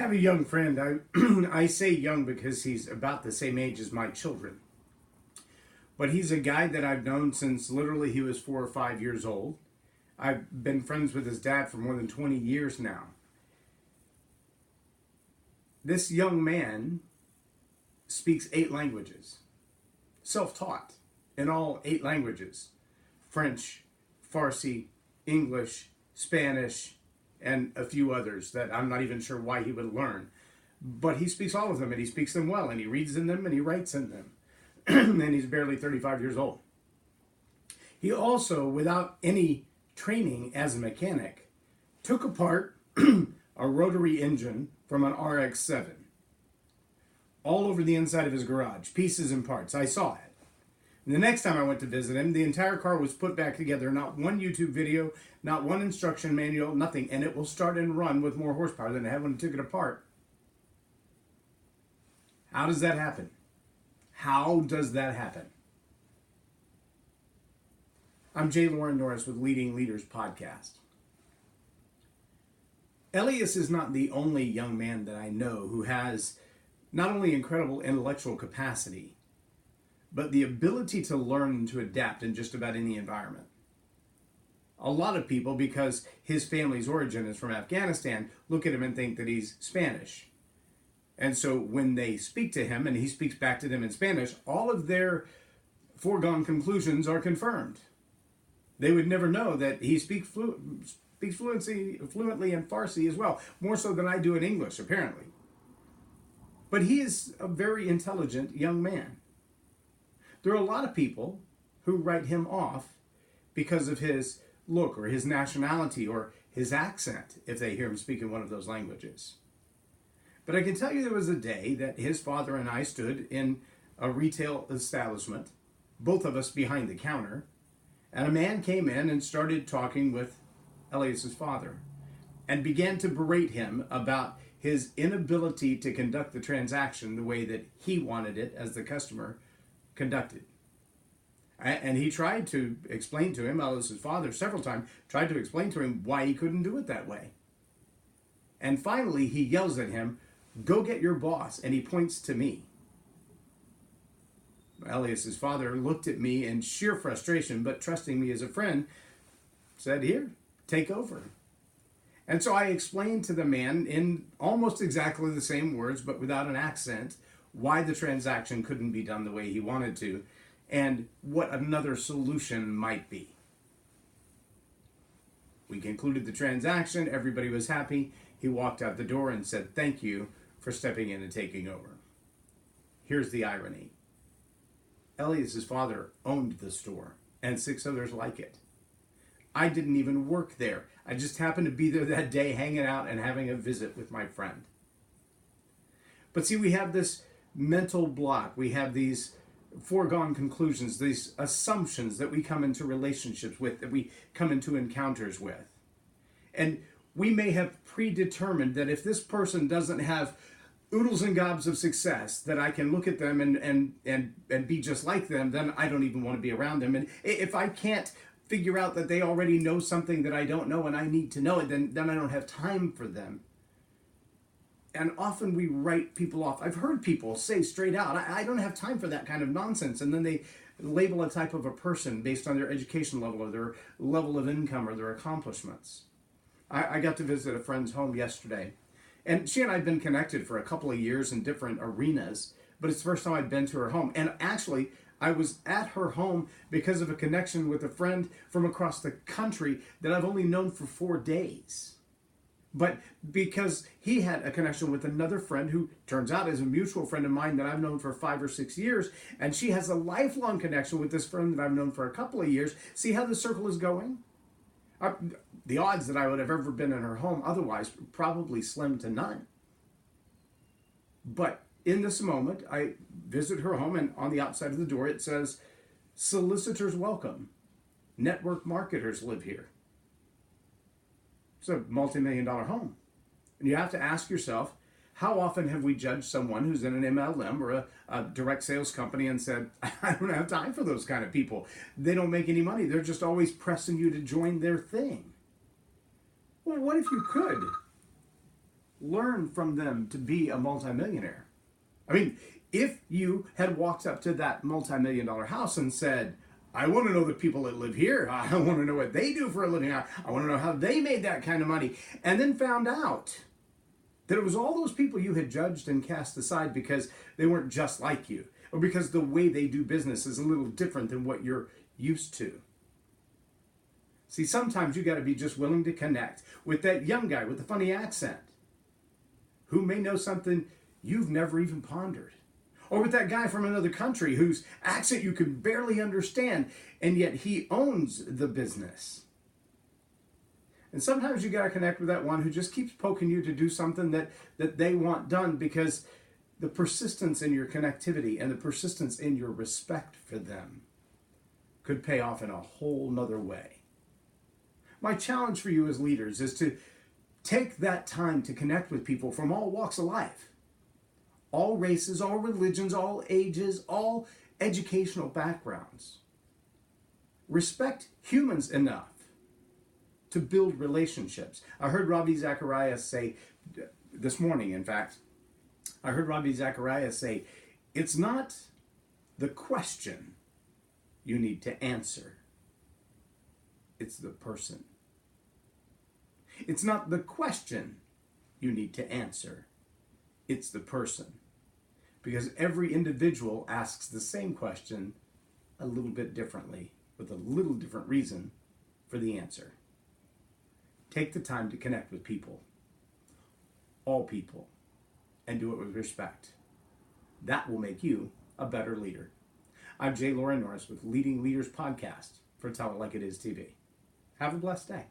have a young friend. I say young because he's about the same age as my children. But he's a guy that I've known since literally he was 4 or 5 years old. I've been friends with his dad for more than 20 years now. This young man speaks 8 languages, self-taught in all 8 languages: French, Farsi, English, Spanish, and a few others that I'm not even sure why he would learn. But he speaks all of them, and he speaks them well, and he reads in them, and he writes in them. And he's barely 35 years old. He also, without any training as a mechanic, took apart a rotary engine from an RX-7 all over the inside of his garage, pieces and parts. I saw it. And the next time I went to visit him, the entire car was put back together. Not one YouTube video, not one instruction manual, nothing. And it will start and run with more horsepower than it had when it took it apart. How does that happen? How does that happen? I'm J Loren Norris with Leading Leaders Podcast. Elias is not the only young man that I know who has not only incredible intellectual capacity, but the ability to learn and to adapt in just about any environment. A lot of people, because his family's origin is from Afghanistan, look at him and think that he's Spanish. And so when they speak to him and he speaks back to them in Spanish, all of their foregone conclusions are confirmed. They would never know that he speaks fluently in Farsi as well, more so than I do in English, apparently. But he is a very intelligent young man. There are a lot of people who write him off because of his look or his nationality or his accent if they hear him speak in one of those languages. But I can tell you there was a day that his father and I stood in a retail establishment, both of us behind the counter, and a man came in and started talking with Elias's father and began to berate him about his inability to conduct the transaction the way that he wanted it as the customer conducted. And he tried to explain to him, Elias's father several times, tried to explain to him why he couldn't do it that way. And finally he yells at him, "Go get your boss," and he points to me. Elias's father looked at me in sheer frustration, but trusting me as a friend, said, "Here, take over." And so I explained to the man in almost exactly the same words, but without an accent, why the transaction couldn't be done the way he wanted to, and what another solution might be. We concluded the transaction. Everybody was happy. He walked out the door and said, "Thank you for stepping in and taking over." Here's the irony. Elias's father owned the store and 6 others like it. I didn't even work there. I just happened to be there that day hanging out and having a visit with my friend. But see, we have this mental block. We have these foregone conclusions, these assumptions that we come into relationships with, that we come into encounters with. And we may have predetermined that if this person doesn't have oodles and gobs of success, that I can look at them and be just like them, then I don't even want to be around them. And if I can't figure out that they already know something that I don't know and I need to know it, then I don't have time for them. And often we write people off. I've heard people say straight out, I don't have time for that kind of nonsense. And then they label a type of a person based on their education level or their level of income or their accomplishments. I got to visit a friend's home yesterday. And she and I have been connected for a couple of years in different arenas, but it's the first time I'd been to her home. And actually, I was at her home because of a connection with a friend from across the country that I've only known for 4 days. But because he had a connection with another friend who turns out is a mutual friend of mine that I've known for 5 or 6 years, and she has a lifelong connection with this friend that I've known for a couple of years. See how the circle is going? The odds that I would have ever been in her home otherwise probably slim to none. But in this moment, I visit her home, and on the outside of the door it says, "Solicitors welcome. Network marketers live here." It's a multi-million-dollar home. And you have to ask yourself, how often have we judged someone who's in an MLM or a direct sales company and said, "I don't have time for those kind of people. They don't make any money. They're just always pressing you to join their thing." Well, what if you could? learn from them to be a multimillionaire. I mean, if you had walked up to that multi-million-dollar house and said, I want to know the people that live here. I want to know what they do for a living. I want to know how they made that kind of money. And then found out that it was all those people you had judged and cast aside because they weren't just like you, or because the way they do business is a little different than what you're used to. See, sometimes you got to be just willing to connect with that young guy with the funny accent who may know something you've never even pondered. Or with that guy from another country whose accent you can barely understand, and yet he owns the business. And sometimes you got to connect with that one who just keeps poking you to do something that they want done, because the persistence in your connectivity and the persistence in your respect for them could pay off in a whole nother way. My challenge for you as leaders is to take that time to connect with people from all walks of life. All races, all religions, all ages, all educational backgrounds. Respect humans enough to build relationships. I heard Ravi Zacharias say, this morning in fact, I heard Ravi Zacharias say, it's not the question you need to answer, it's the person. It's not the question you need to answer, it's the person. Because every individual asks the same question a little bit differently, with a little different reason for the answer. Take the time to connect with people, all people, and do it with respect. That will make you a better leader. I'm J Loren Norris with Leading Leaders Podcast for Tell It Like It Is TV. Have a blessed day.